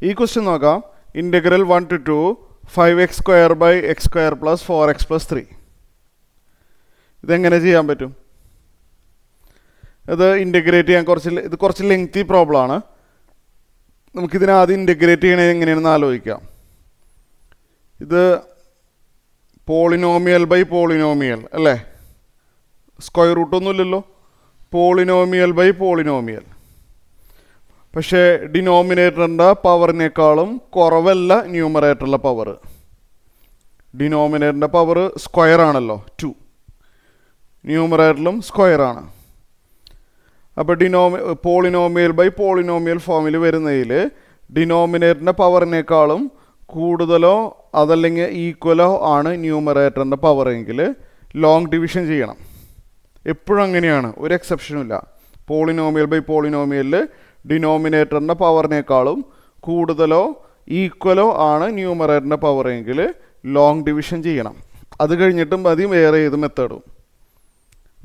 ഈ ക്വസ്റ്റ്യൻ നോക്കാം. Integral 1 to 2 5x² by x² plus 4x plus 3. ഇതെങ്ങനെ ചെയ്യാൻ പറ്റും? ഇത് ഇൻ്റഗ്രേറ്റ് ചെയ്യാൻ കുറച്ച് ലെങ്തി പ്രോബ്ലം ആണ്. നമുക്കിതിനെ ആദ്യം ഇൻ്റഗ്രേറ്റ് ചെയ്യണത് എങ്ങനെയാണെന്ന് ആലോചിക്കാം. ഇത് പോളിനോമിയൽ ബൈ പോളിനോമിയൽ അല്ലേ? സ്ക്വയർ റൂട്ടൊന്നുമില്ലല്ലോ. Polynomial by polynomial. പക്ഷേ ഡിനോമിനേറ്ററിൻ്റെ പവറിനേക്കാളും കുറവല്ല ന്യൂമറേറ്ററിലെ പവർ. ഡിനോമിനേറ്ററിൻ്റെ പവർ സ്ക്വയർ ആണല്ലോ 2, ന്യൂമറേറ്ററിലും സ്ക്വയർ ആണ്. അപ്പോൾ പോളിനോമിയൽ ബൈ പോളിനോമിയൽ ഫോമിൽ വരുന്നതിൽ ഡിനോമിനേറ്ററിൻ്റെ പവറിനേക്കാളും കൂടുതലോ അതല്ലെങ്കിൽ ഈക്വലോ ആണ് ന്യൂമറേറ്ററിൻ്റെ പവറെങ്കിൽ ലോങ് ഡിവിഷൻ ചെയ്യണം. എപ്പോഴും അങ്ങനെയാണ്, ഒരു എക്സെപ്ഷനും ഇല്ല. പോളിനോമിയൽ ബൈ പോളിനോമിയലിൽ ഡിനോമിനേറ്ററിൻ്റെ പവറിനേക്കാളും കൂടുതലോ ഈക്വലോ ആണ് ന്യൂമറേറ്ററിൻ്റെ പവറെങ്കിൽ ലോങ് ഡിവിഷൻ ചെയ്യണം. അത് കഴിഞ്ഞിട്ടും മതി വേറെ ഏത് മെത്തേഡും,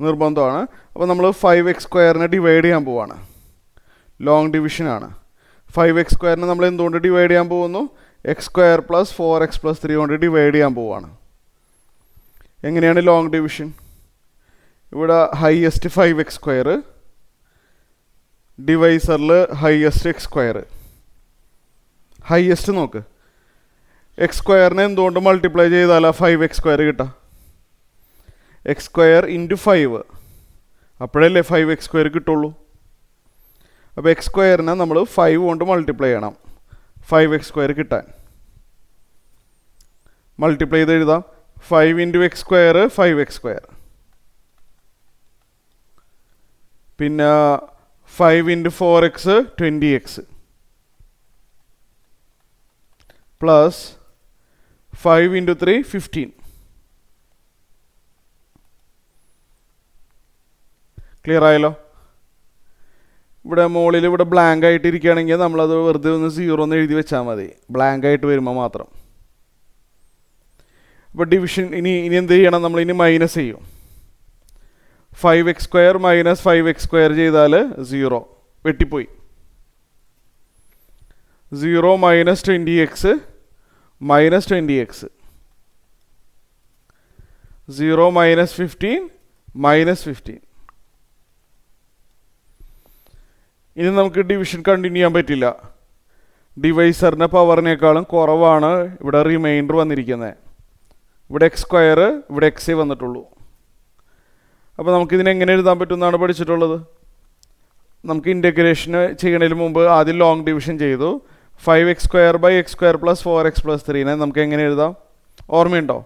നിർബന്ധമാണ്. അപ്പോൾ നമ്മൾ 5x² ഡിവൈഡ് ചെയ്യാൻ പോവാണ്. ലോങ് ഡിവിഷനാണ്. 5x² നമ്മൾ എന്തുകൊണ്ട് ഡിവൈഡ് ചെയ്യാൻ പോകുന്നു? x² plus 4x plus 3 കൊണ്ട് ഡിവൈഡ് ചെയ്യാൻ പോവാണ്. എങ്ങനെയാണ് ലോങ് ഡിവിഷൻ? ഇവിടെ ഹയസ്റ്റ് 5x², ഡിവൈസറിൽ ഹയസ്റ്റ് x². ഹയസ്റ്റ് നോക്ക്. x² എന്തുകൊണ്ട് മൾട്ടിപ്ലൈ ചെയ്താലാ 5x² കിട്ടുക? x² × 5, അപ്പോഴല്ലേ 5x² കിട്ടുള്ളൂ. അപ്പോൾ x² നമ്മൾ 5 കൊണ്ട് മൾട്ടിപ്ലൈ ചെയ്യണം 5x² കിട്ടാൻ. മൾട്ടിപ്ലൈ ചെയ്ത് എഴുതാം. 5 × x², 5x². പിന്നെ 5 × 4x, 20x. പ്ലസ് 5 × 3, 15. ക്ലിയർ ആയല്ലോ? ഇവിടെ മുകളിൽ ഇവിടെ ബ്ലാങ്ക് ആയിട്ട് ഇരിക്കുകയാണെങ്കിൽ നമ്മളത് വെറുതെ ഒന്ന് 0 എന്ന് എഴുതി വെച്ചാൽ മതി, ബ്ലാങ്ക് ആയിട്ട് വരുമ്പോൾ മാത്രം. അപ്പോൾ ഡിവിഷൻ ഇനി എന്ത് ചെയ്യണം? നമ്മൾ ഇനി മൈനസ് ചെയ്യും. 5x² മൈനസ് 5x² ചെയ്താൽ 0 വെട്ടിപ്പോയി. 0 minus 20x minus 20x. 0 minus 15 minus 15. ഇനി നമുക്ക് ഡിവിഷൻ കണ്ടിന്യൂ ചെയ്യാൻ പറ്റില്ല. ഡിവൈസറിൻ്റെ പവറിനേക്കാളും കുറവാണ് ഇവിടെ റിമൈൻഡർ വന്നിരിക്കുന്നത്. ഇവിടെ x², ഇവിടെ x വന്നിട്ടുള്ളൂ. അപ്പോൾ നമുക്കിതിനെ എങ്ങനെ എഴുതാൻ പറ്റുമെന്നാണ് പഠിച്ചിട്ടുള്ളത്. നമുക്ക് ഇൻ്റഗ്രേഷന് ചെയ്യുന്നതിന് മുമ്പ് ആദ്യം ലോങ് ഡിവിഷൻ ചെയ്തു. 5x² by x² plus 4x plus 3 നമുക്ക് എങ്ങനെ എഴുതാം? ഓർമ്മയുണ്ടോ?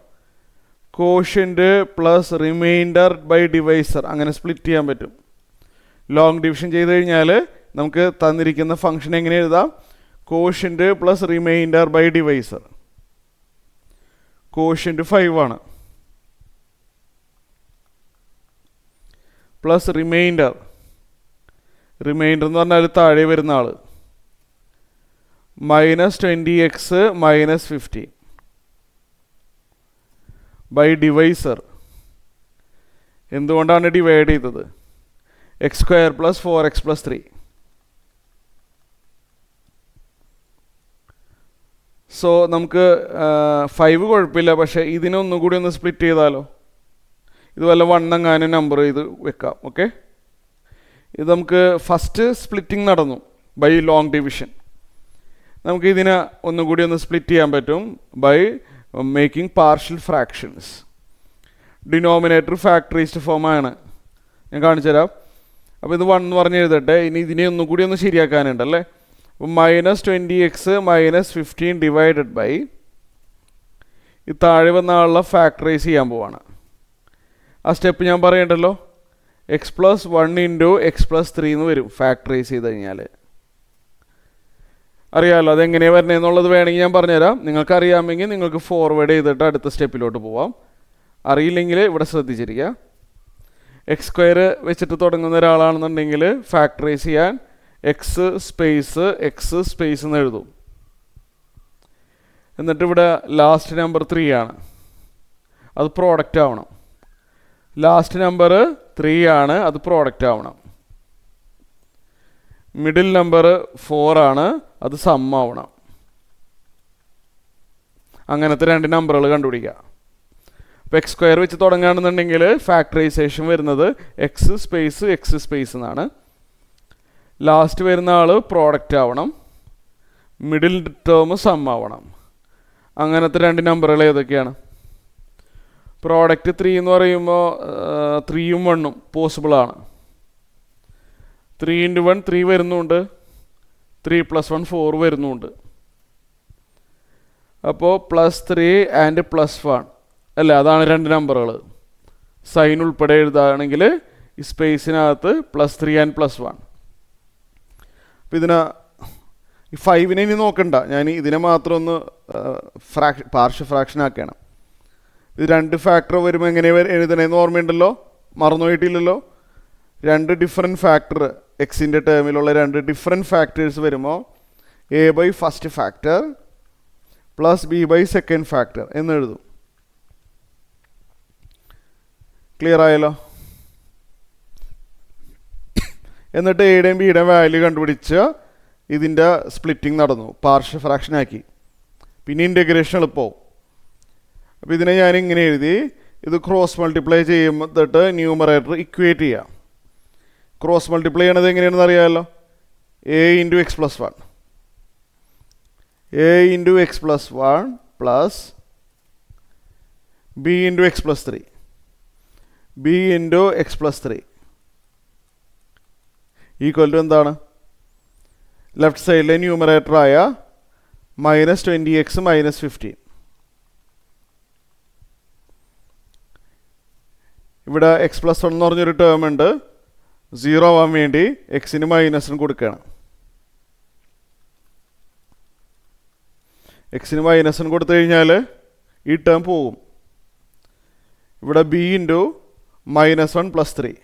Quotient plus remainder by divisor, അങ്ങനെ സ്പ്ലിറ്റ് ചെയ്യാൻ പറ്റും. ലോങ് ഡിവിഷൻ ചെയ്ത് കഴിഞ്ഞാൽ നമുക്ക് തന്നിരിക്കുന്ന ഫംഗ്ഷൻ എങ്ങനെ എഴുതാം? Quotient plus remainder by divisor. Quotient 5 ആണ്. പ്ലസ് റിമൈൻഡർ എന്ന് പറഞ്ഞാൽ താഴെ വരുന്ന ആൾ, minus 20x minus 15 by divisor. എന്തുകൊണ്ടാണ് ഡിവൈഡ് ചെയ്തത്? x² plus 4x plus 3. So നമുക്ക് 5 കുഴപ്പമില്ല, പക്ഷേ ഇതിനെ ഒന്നും കൂടി ഒന്ന് സ്പ്ലിറ്റ് ചെയ്താലോ? ഇത് വല്ല 1 എങ്ങാനും നമ്പർ ചെയ്ത് വെക്കാം. ഓക്കെ, ഇത് നമുക്ക് ഫസ്റ്റ് സ്പ്ലിറ്റിംഗ് നടന്നു ബൈ ലോങ് ഡിവിഷൻ. നമുക്ക് ഇതിനെ ഒന്നുകൂടി ഒന്ന് സ്പ്ലിറ്റ് ചെയ്യാൻ പറ്റും by making partial fractions. Denominator factorized form ആണ്, ഞാൻ കാണിച്ചു തരാം. അപ്പോൾ ഇത് 1 എന്ന് പറഞ്ഞ് എഴുതട്ടെ. ഇനി ഇതിനെ ഒന്നും കൂടി ഒന്ന് ശരിയാക്കാനുണ്ടല്ലേ. അപ്പോൾ minus 20x minus 15 divided by ഈ താഴെ വന്ന ആളുടെ ഫാക്ടറൈസ് ചെയ്യാൻ പോവാണ്. ആ സ്റ്റെപ്പ് ഞാൻ പറയണ്ടല്ലോ. x+1 × x+3 എന്ന് വരും ഫാക്ടറൈസ് ചെയ്ത് കഴിഞ്ഞാൽ. അറിയാമല്ലോ അതെങ്ങനെയാണ് വരുന്നതെന്നുള്ളത്. വേണമെങ്കിൽ ഞാൻ പറഞ്ഞുതരാം. നിങ്ങൾക്ക് അറിയാമെങ്കിൽ നിങ്ങൾക്ക് ഫോർവേഡ് ചെയ്തിട്ട് അടുത്ത സ്റ്റെപ്പിലോട്ട് പോവാം. അറിയില്ലെങ്കിൽ ഇവിടെ ശ്രദ്ധിച്ചിരിക്കുക. x² വെച്ചിട്ട് തുടങ്ങുന്ന ഒരാളാണെന്നുണ്ടെങ്കിൽ ഫാക്ടറൈസ് ചെയ്യാൻ x സ്പേസ് എന്ന് എഴുതും. എന്നിട്ട് ഇവിടെ ലാസ്റ്റ് നമ്പർ 3 ആണ്, അത് പ്രോഡക്റ്റ് ആവണം. ലാസ്റ്റ് നമ്പർ 3 ആണ്, അത് പ്രോഡക്റ്റ് ആവണം. മിഡിൽ നമ്പർ 4 ആണ്, അത് സം ആവണം. അങ്ങനത്തെ രണ്ട് നമ്പറുകൾ കണ്ടുപിടിക്കുക. അപ്പോൾ എക്സ് സ്ക്വയർ വെച്ച് തുടങ്ങുകയാണെന്നുണ്ടെങ്കിൽ ഫാക്ടറൈസേഷൻ വരുന്നത് എക്സ് സ്പേസ് എന്നാണ്. ലാസ്റ്റ് വരുന്ന ആൾ പ്രോഡക്റ്റ് ആവണം, മിഡിൽ ടേം സം ആവണം. അങ്ങനത്തെ രണ്ട് നമ്പറുകൾ ഏതൊക്കെയാണ്? പ്രോഡക്റ്റ് 3 എന്ന് പറയുമ്പോൾ 3ഉം 1ഉം പോസിബിളാണ്. 3 × 1 3 വരുന്നുണ്ട്, 3 + 1 4 വരുന്നുണ്ട്. അപ്പോൾ +3 ആൻഡ് +1 അല്ലേ, അതാണ് രണ്ട് നമ്പറുകൾ. സൈൻ ഉൾപ്പെടെ എഴുതുകയാണെങ്കിൽ ഈ സ്പേസിനകത്ത് +3 ആൻഡ് +1. അപ്പോൾ ഇതിനെ ഈ 5നെ ഇനി നോക്കണ്ട, ഞാൻ ഇതിനെ മാത്രം ഒന്ന് പാർഷ്യൽ ഫ്രാക്ഷൻ ആക്കുകയാണ്. ഇത് രണ്ട് ഫാക്ടർ വരുമ്പോൾ എങ്ങനെ എഴുതണേന്ന് ഓർമ്മയുണ്ടല്ലോ, മറന്നുപോയിട്ടില്ലല്ലോ. രണ്ട് ഡിഫറെൻറ്റ് ഫാക്ടർ എക്സിൻ്റെ ടേമിലുള്ള രണ്ട് ഡിഫറെൻറ്റ് ഫാക്ടേഴ്സ് വരുമ്പോൾ a/, first factor + b/, second factor എന്ന് എഴുതും. ക്ലിയർ ആയല്ലോ? എന്നിട്ട് എയുടെയും ബിയുടെയും വാല്യൂ കണ്ടുപിടിച്ച് ഇതിൻ്റെ സ്പ്ലിറ്റിംഗ് നടന്നു, പാർഷ്യൽ ഫ്രാക്ഷൻ ആക്കി. പിന്നെ ഇൻ്റഗ്രേഷൻ എളുപ്പമാവും. അപ്പോൾ ഇതിനെ ഞാൻ ഇങ്ങനെ എഴുതി, ഇത് ക്രോസ് മൾട്ടിപ്ലൈ ചെയ്യുമ്പോഴത്തെ ന്യൂമറേറ്റർ ഇക്വേറ്റ് ചെയ്യാം. ക്രോസ് മൾട്ടിപ്ലൈ ചെയ്യണത് എങ്ങനെയാണെന്ന് അറിയാമല്ലോ. a × x + 1 a × x + 1 plus b × x + 3 b × x + 3 equal to എന്താണ്? ലെഫ്റ്റ് സൈഡിലെ ന്യൂമറേറ്ററായ -20x -15. ഇവിടെ x + 1 എന്ന് പറഞ്ഞൊരു ടേം ഉണ്ട്. 0 ആവാൻ വേണ്ടി എക്സിന് മൈനസും കൊടുക്കുകയാണ്. എക്സിന് മൈനസും കൊടുത്തു കഴിഞ്ഞാൽ ഈ ടേം പോകും. ഇവിടെ b × -1 + 3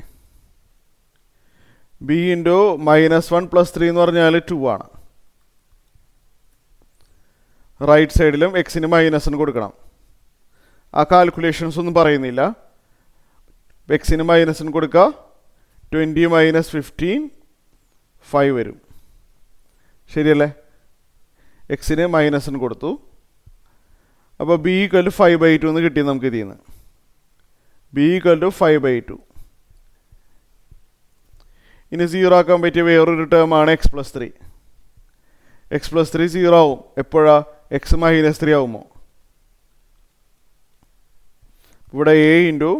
b × -1 + 3 എന്ന് പറഞ്ഞാൽ 2 ആണ്. റൈറ്റ് സൈഡിലും എക്സിന് മൈനസും കൊടുക്കണം. ആ കാൽക്കുലേഷൻസ് ഒന്നും പറയുന്നില്ല. എക്സിന് മൈനസും കൊടുക്കുക, 20 - 15 5 വരും. ശരിയല്ലേ? എക്സിന് മൈനസും കൊടുത്തു. അപ്പോൾ b = 5/2 എന്ന് കിട്ടി നമുക്ക് ഇതിൽ നിന്ന്. b = 5/2. ഇനി 0 ആക്കാൻ പറ്റിയ വേറൊരു ടേമാണ് x + 3. x + 3 0 ആവും. എപ്പോഴാ? x -3 ആവുമോ? ഇവിടെ a ×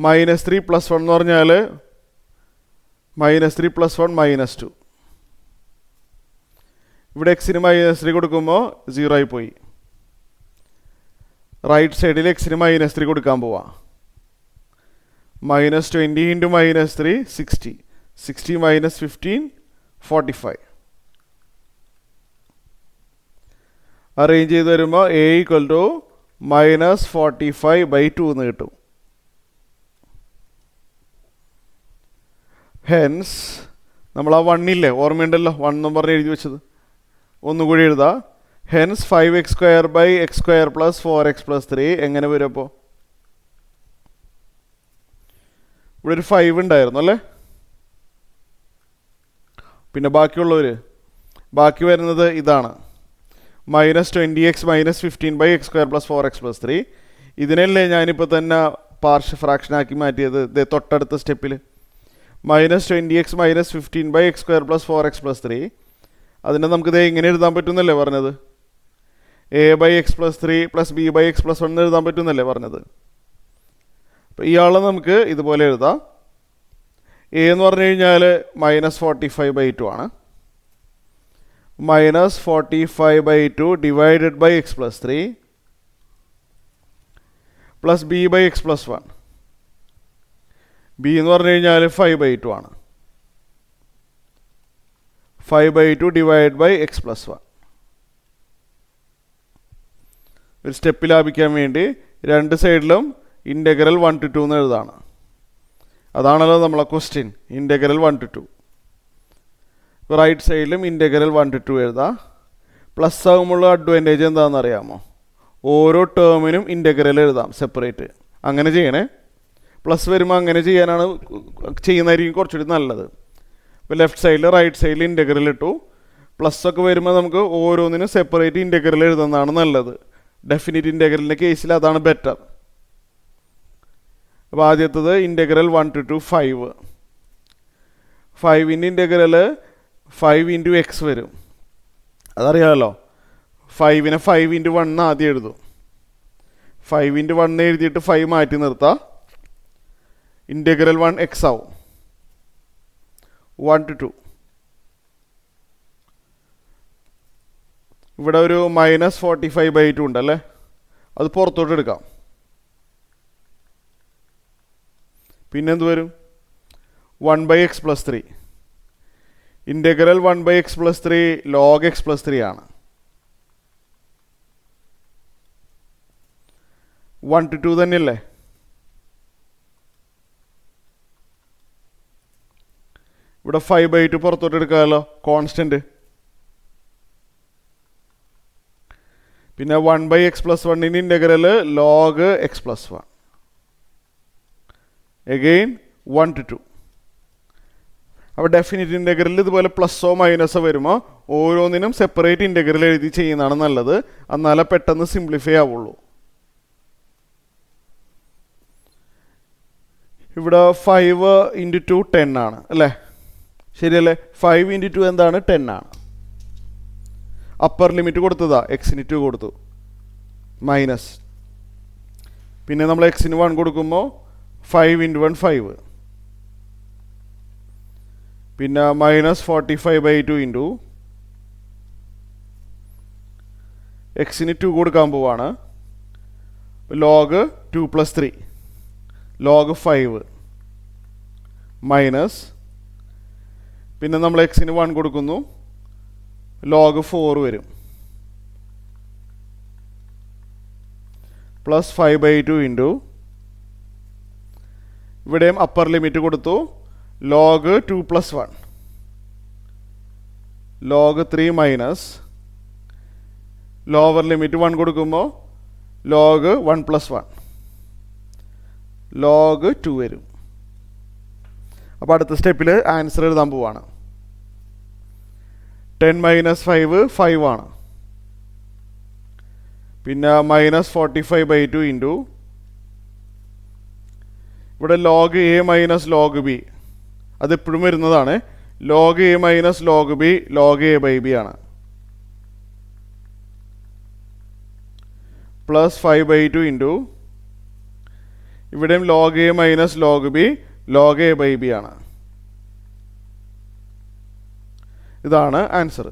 -3 + 1 എന്ന് പറഞ്ഞാൽ -3 + 1 -2. ഇവിടെ എക്സിന് -3 കൊടുക്കുമ്പോൾ 0 ആയി പോയി. റൈറ്റ് സൈഡിൽ എക്സിന് -3 കൊടുക്കാൻ പോവാം. -20 × -3 60 60 - 15 45. അറേഞ്ച് ചെയ്ത് വരുമ്പോൾ a = -45/2 എന്ന് കിട്ടും. ഹെൻസ് നമ്മൾ ആ 1 ഇല്ലേ, ഓർമ്മയുണ്ടല്ലോ, 1 എന്നും പറഞ്ഞ് എഴുതി വെച്ചത്, ഒന്നുകൂടി എഴുതാം. ഹെൻസ് 5x² x² + 4x + 3 എങ്ങനെ വരും? അപ്പോൾ ഇവിടെ ഒരു 5 ഉണ്ടായിരുന്നു അല്ലേ. പിന്നെ ബാക്കി വരുന്നത് ഇതാണ്, -20x -15/x² + 4x + 3. ഇതിനല്ലേ ഞാനിപ്പോൾ തന്നെ പാർഷ്യൽ ഫ്രാക്ഷൻ ആക്കി മാറ്റിയത് തൊട്ടടുത്ത സ്റ്റെപ്പിൽ. -20x -15/x² + 4x + 3 അതിനെ നമുക്കിത് എങ്ങനെ എഴുതാൻ പറ്റുന്നല്ലേ പറഞ്ഞത്? a/x + 3 + b/x + 1 എഴുതാൻ പറ്റുന്നല്ലേ പറഞ്ഞത്? അപ്പോൾ ഇയാളെ നമുക്ക് ഇതുപോലെ എഴുതാം. a എന്ന് പറഞ്ഞു കഴിഞ്ഞാൽ -45/2 ആണ്. -45/2 / x + 3 plus b/x + 1. b എന്ന് പറഞ്ഞു കഴിഞ്ഞാൽ 5/2 ആണ്. 5/2 / x + 1. ഒരു സ്റ്റെപ്പ് ലാഭിക്കാൻ വേണ്ടി രണ്ട് സൈഡിലും ഇൻ്റഗ്രൽ 1 to 2 എന്ന് എഴുതാണ്. അതാണല്ലോ നമ്മളെ ക്വസ്റ്റ്യൻ, ഇൻ്റഗ്രൽ 1 to 2. റൈറ്റ് സൈഡിലും ഇൻ്റഗ്രൽ 1 to 2 എഴുതാം. പ്ലസ് ആകുമ്പോൾ അഡ്വാൻറ്റേജ് എന്താണെന്ന് അറിയാമോ? ഓരോ ടേമിനും ഇൻ്റഗ്രൽ എഴുതാം സെപ്പറേറ്റ്. അങ്ങനെ ചെയ്യണേ. പ്ലസ് വരുമ്പോൾ അങ്ങനെ ചെയ്യുന്നതായിരിക്കും കുറച്ചുകൂടി നല്ലത്. ഇപ്പോൾ ലെഫ്റ്റ് സൈഡിൽ റൈറ്റ് സൈഡിൽ ഇൻ്റഗ്രൽ ഇട്ടു. പ്ലസ് ഒക്കെ വരുമ്പോൾ നമുക്ക് ഓരോന്നിനും സെപ്പറേറ്റ് ഇൻ്റഗ്രൽ എഴുതുന്നതാണ് നല്ലത്. ഡെഫിനിറ്റ് ഇൻ്റഗ്രലിൻ്റെ കേസിൽ അതാണ് ബെറ്റർ. അപ്പോൾ ആദ്യത്തത് ഇൻ്റഗ്രൽ 1 to 5. 5ൻ്റെ ഇൻ്റഗ്രൽ 5 into x വരും. അതറിയാമല്ലോ. 5നെ 5 into 1 ആദ്യം എഴുതും. 5 into 1 എഴുതിയിട്ട് 5 മാറ്റി നിർത്താം. ഇൻ്റഗ്രൽ 1 x ആവും. 1 to 2. ഇവിടെ ഒരു -45/2 ഉണ്ടല്ലേ, അത് പുറത്തോട്ട് എടുക്കാം. പിന്നെന്ത് വരും? 1/x + 3. Integral 1/x + 3 log x + 3 ആണ്. 1 to 2 തന്നെയല്ലേ? ഇവിടെ 5/2 പുറത്തോട്ട് എടുക്കാമല്ലോ, കോൺസ്റ്റൻറ്റ്. പിന്നെ 1/x + 1ൻ്റെ integral log x + 1. Again 1 to 2. അപ്പോൾ ഡെഫിനിറ്റ് ഇൻ്റഗ്രലിൽ ഇതുപോലെ പ്ലസ്സോ മൈനസോ വരുമ്പോൾ ഓരോന്നിനും സെപ്പറേറ്റ് ഇൻ്റഗ്രൽ എഴുതി ചെയ്യുന്നതാണ് നല്ലത്. എന്നാലേ പെട്ടെന്ന് സിംപ്ലിഫൈ ആവുള്ളൂ. ഇവിടെ 5 into 2 10 ആണ് അല്ലേ? ശരിയല്ലേ? 5 into 2 എന്താണ്? 10 ആണ്. അപ്പർ ലിമിറ്റ് കൊടുത്തതാ, എക്സിന് 2 കൊടുത്തു, മൈനസ്. പിന്നെ നമ്മൾ എക്സിന് 1 കൊടുക്കുമ്പോൾ 5 into 1 5. പിന്നെ -45/2 ഇൻറ്റു എക്സിന് 2 കൊടുക്കാൻ പോവാണ്. log 2 + 3 log 5 minus. പിന്നെ നമ്മൾ എക്സിന് 1 കൊടുക്കുന്നു, log 4 വരും, +5/2 ഇൻറ്റു ഇവിടെയും അപ്പർ ലിമിറ്റ് കൊടുത്തു, log 2 + 1 log 3 minus. Lower limit 1 കൊടുക്കുമ്പോൾ log 1 + 1 log 2 വരും. അപ്പോൾ അടുത്ത സ്റ്റെപ്പിൽ ആൻസർ എഴുതാൻ പോവാണ്. 10 - 5 5 ആണ്. പിന്നെ -45/2 ഇൻറ്റു ഇവിടെ log a - log b, അതെപ്പോഴും വരുന്നതാണ്. log a - log b log a/b ആണ്. +5/2 ഇൻറ്റു ഇവിടെയും log a - log b log a/b ആണ്. ഇതാണ് ആൻസർ.